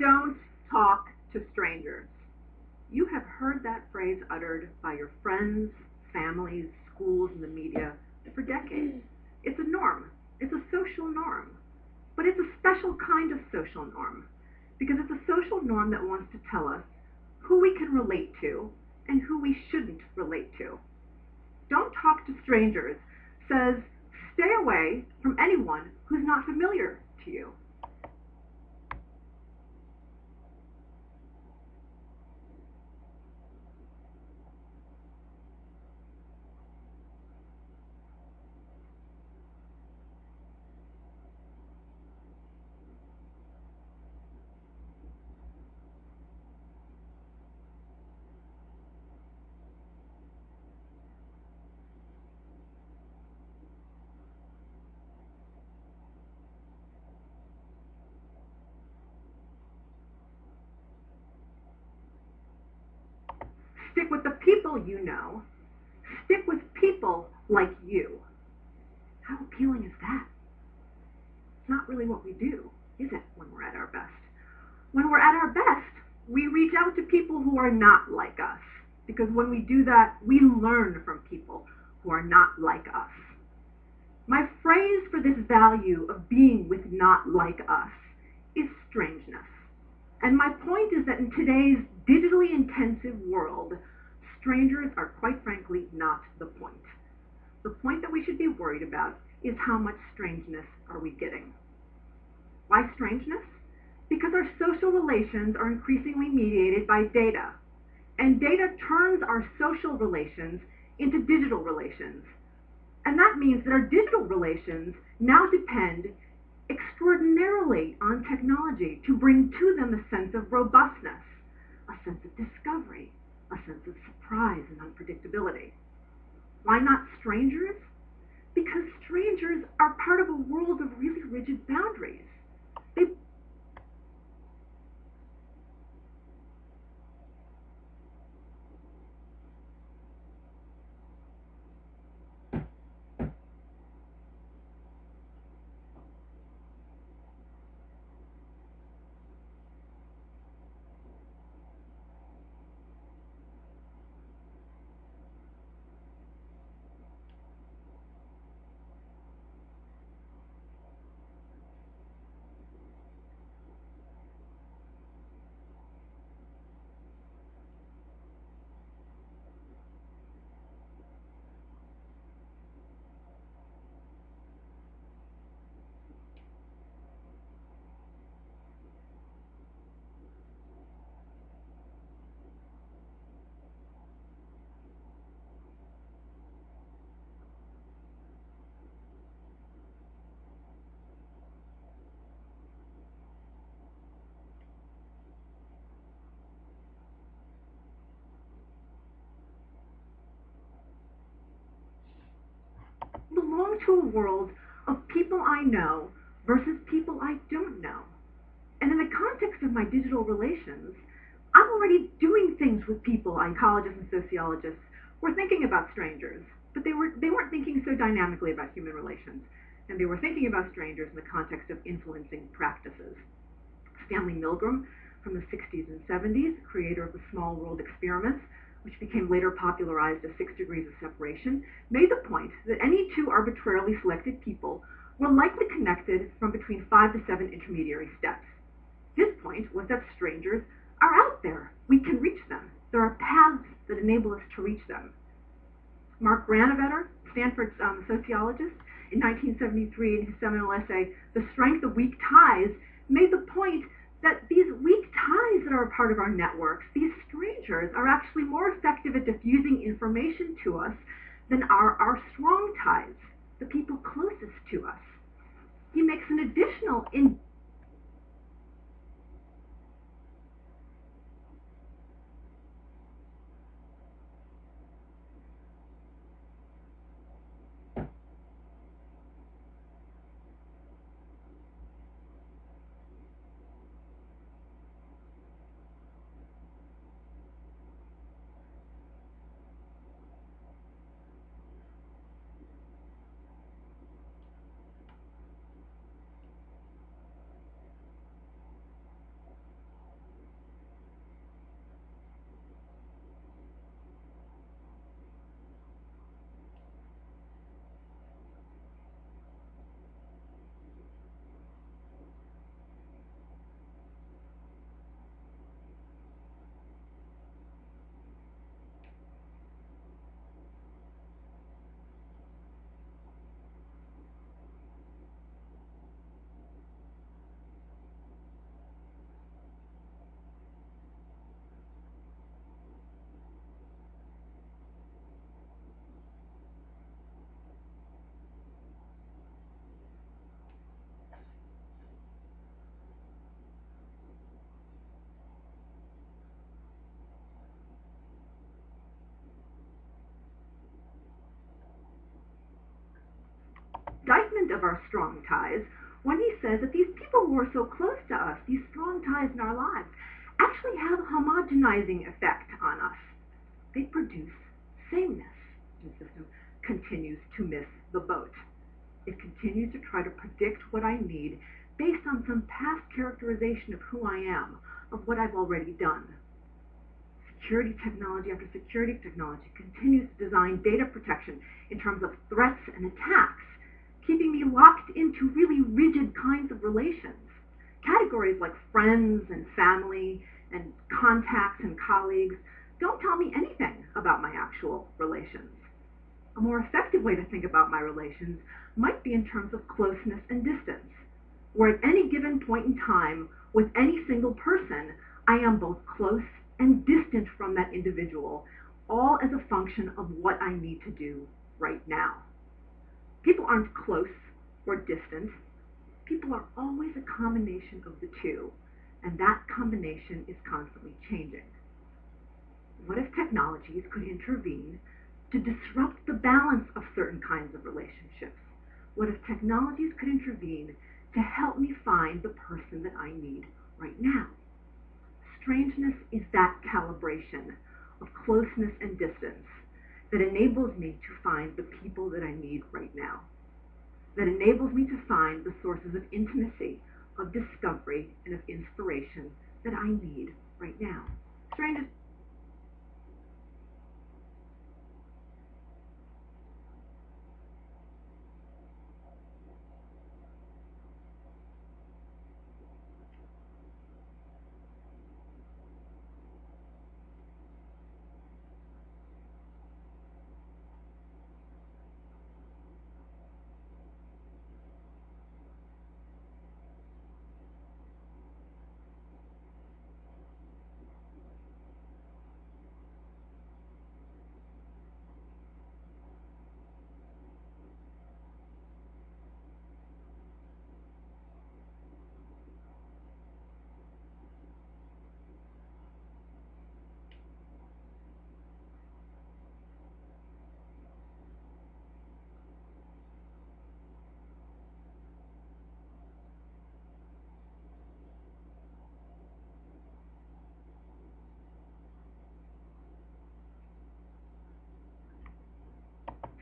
don't talk to strangers. You have heard that phrase uttered by your friends, families, schools, and the media for decades. It's a norm. It's a social norm. But it's a special kind of social norm because it's a social norm that wants to tell us who we can relate to and who we shouldn't relate to. Don't talk to strangers says stay away from anyone who's not familiar to you. Stick with the people you know. Stick with people like you. How appealing is that? It's not really what we do, is it, when we're at our best? When we're at our best, we reach out to people who are not like us. Because when we do that, we learn from people who are not like us. My phrase for this value of being with not like us is strangeness. And my point is that in today's digitally intensive world, strangers are quite frankly not the point. The point that we should be worried about is how much strangeness are we getting. Why strangeness? Because our social relations are increasingly mediated by data. And data turns our social relations into digital relations. And that means that our digital relations now depend extraordinarily on technology to bring to them a sense of robustness, a sense of discovery, a sense of surprise and unpredictability. Why not strangers? Because strangers are part of a world of really rigid boundaries. They belong to a world of people I know versus people I don't know. And in the context of my digital relations, I'm already doing things with people, psychologists and sociologists, who are thinking about strangers, but they weren't thinking so dynamically about human relations. And they were thinking about strangers in the context of influencing practices. Stanley Milgram from the 60s and 70s, creator of the small world experiments, which became later popularized as 6 degrees of separation, made the point that any two arbitrarily selected people were likely connected from between 5 to 7 intermediary steps. His point was that strangers are out there. We can reach them. There are paths that enable us to reach them. Mark Granovetter, Stanford's sociologist, in 1973 in his seminal essay, The Strength of Weak Ties, made the point that these weak ties that are a part of our networks, these strangers, are actually more effective at diffusing information to us than are our strong ties, the people closest to us. He makes an additional of our strong ties when he says that these people who are so close to us, these strong ties in our lives, actually have a homogenizing effect on us. They produce sameness. The system continues to miss the boat. It continues to try to predict what I need based on some past characterization of who I am, of what I've already done. Security technology after security technology continues to design data protection in terms of threats and attacks, keeping me locked into really rigid kinds of relations. Categories like friends and family and contacts and colleagues don't tell me anything about my actual relations. A more effective way to think about my relations might be in terms of closeness and distance, where at any given point in time, with any single person, I am both close and distant from that individual, all as a function of what I need to do right now. People aren't close or distant. People are always a combination of the two, and that combination is constantly changing. What if technologies could intervene to disrupt the balance of certain kinds of relationships? What if technologies could intervene to help me find the person that I need right now? Strangeness is that calibration of closeness and distance that enables me to find the people that I need right now, that enables me to find the sources of intimacy, of discovery, and of inspiration that I need right now. Strangeness.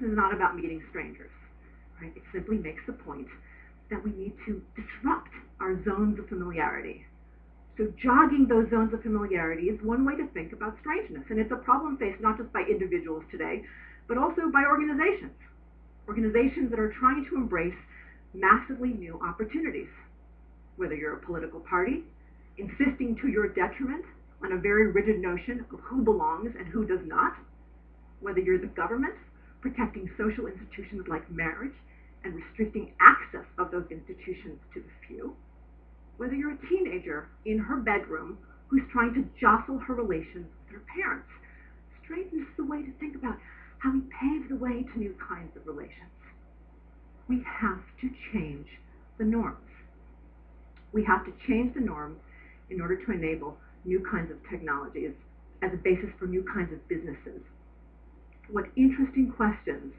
This is not about meeting strangers, right? It simply makes the point that we need to disrupt our zones of familiarity. So jogging those zones of familiarity is one way to think about strangeness, and it's a problem faced not just by individuals today, but also by organizations that are trying to embrace massively new opportunities. Whether you're a political party, insisting to your detriment on a very rigid notion of who belongs and who does not, whether you're the government, protecting social institutions like marriage and restricting access of those institutions to the few, whether you're a teenager in her bedroom who's trying to jostle her relations with her parents. Strangeness is the way to think about how we pave the way to new kinds of relations. We have to change the norms. We have to change the norms in order to enable new kinds of technologies as a basis for new kinds of businesses. What interesting questions